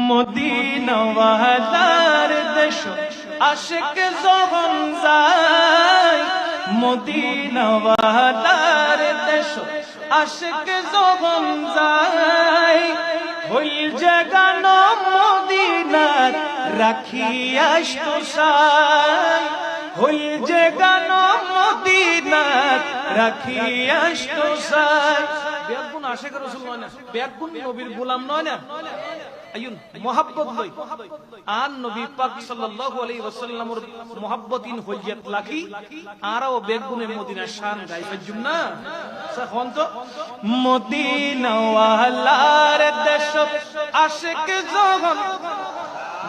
Medina ওয়ালার দেশ আশিক যখন যায়, মদিনা ওয়ালার দেশ আশিক যখন যায়, ওই জাগানো মদিনার রাখিয়াস তো সাই, ওই জাগানো মদিনার রাখিয়াস তো সাই। বেগুন আশিক রাসূল নয় না, বেগুন নবীর গোলাম নয় না, আইয়ুন মোহাব্বত লই আর নবী পাক সাল্লাল্লাহু আলাইহি ওয়াসাল্লামের মোহাব্বতিন হইয়াত লাখি আরও বেগুনে মদিনার শান গাইফাজুম না এখন তো মদিনা ওয়ালার দেশ আশিক যখন,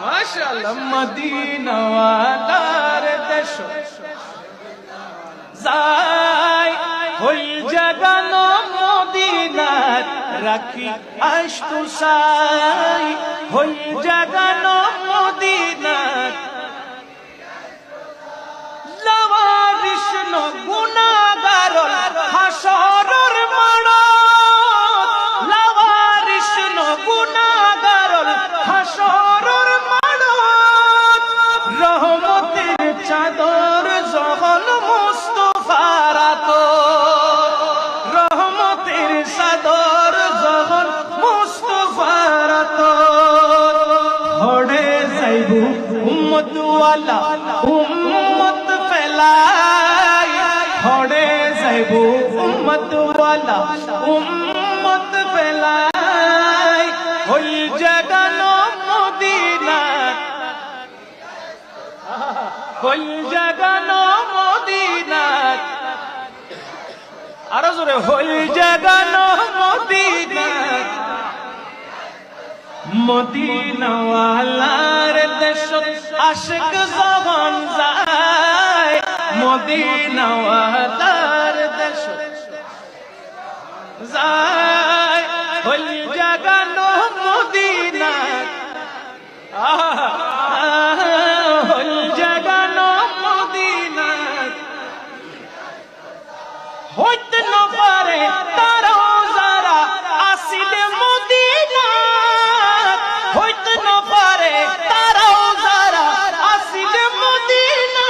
মাশাআল্লাহ মদিনা ওয়ালার দেশ যায়, ওই জাগানো মদিনার রাখি আশতু সাই, ওই জাগানো মদিনার লাওয়ারিশ ন গুনাহগার হাসরের মাঠ, লাওয়ারিশ ন গুনাহগার হাসরের মাঠ, রহমতের চাদর যখন মুস্তাফার আতর, রহমতের চাদর যখন মুস্তাফার আতর, হড়ে যাইবু উম্মত ওয়ালা উম্মত ফেলাই, হড়ে যাইবু উম্মত ওয়ালা উম্মত ফেলাই, ওই জাগানো মদিনা, ওই জাগানো মদিনা, আরো জোরে ওই জাগানো মদিনা, মদিনা ওয়ালার দেশ আশিক যখন যায়, মদিনা ওয়ালার দেশ যায়, ওই জাগানো মদিনা, ওই জাগানো মদিনা, হইতে না পারে তারাও যারা আসিলে মদিনা, হইতে না পারে তারাও যারা আসিলে মদিনা,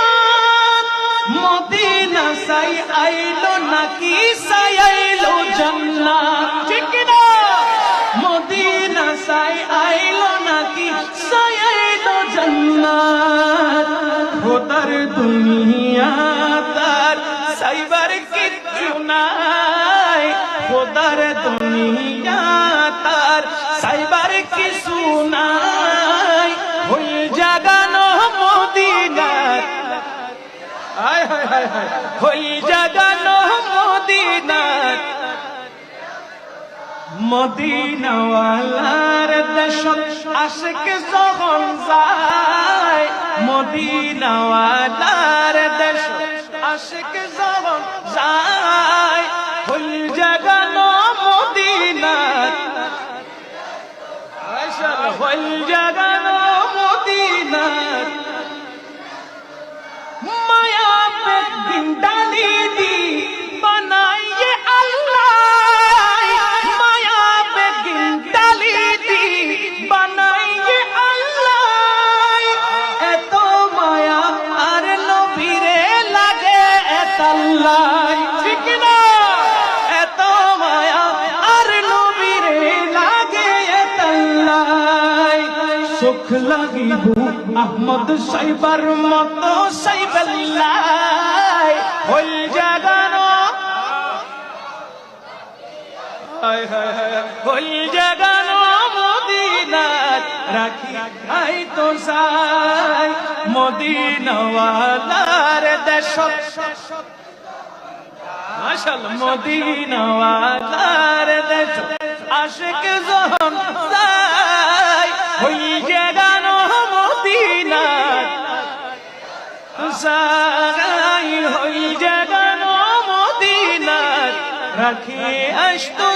মদিনা সাই আইলো নাকি সাই আইলো জান্নাত, ঠিক না? মদিনা সাই আইলো নাকি সাই আইলো জান্নাত, খোদার দুনিয়া তার সাইবার কিচ্ছু নাই, খোদার দুনিয়া তার সাইবার কিছু নাই, ওই জাগানো মদিনার, হায় হায় হায় হায়, ওই জাগানো মদিনার, মদিনা ওয়ালার দেশ আশিক যখন যায়, মদিনা ওয়ালার দেশ আশিক যখন যায়, ওই জাগানো মদিনার, মাশাআল্লাহ ওই জাগানো মদিনার, মায়া पे दिन डाली दी बनाइए अल्लाह, माया पे दिन डाली दी बनाइए अल्लाह, এত মায়া আর নবীরে লাগে এত আল্লাহ, ঠিক না? এত মায়া আর নবীরে লাগে এত আল্লাহ, সুখ লাগিবু আহমদ সাইবার মতো সাইবাল্লাহ, ওই জাগানো, হায় হায় হায়, ওই জাগানো মদিনার রাখি আই তো সাই, মদিনা ওয়ালার দেশ, মাশাআল্লাহ মদিনা ওয়ালার দেশ আশিক যখন যায়, ওই জাগানো মদিনার যায়, ওই জাগানো মদিনার রাখি আসতো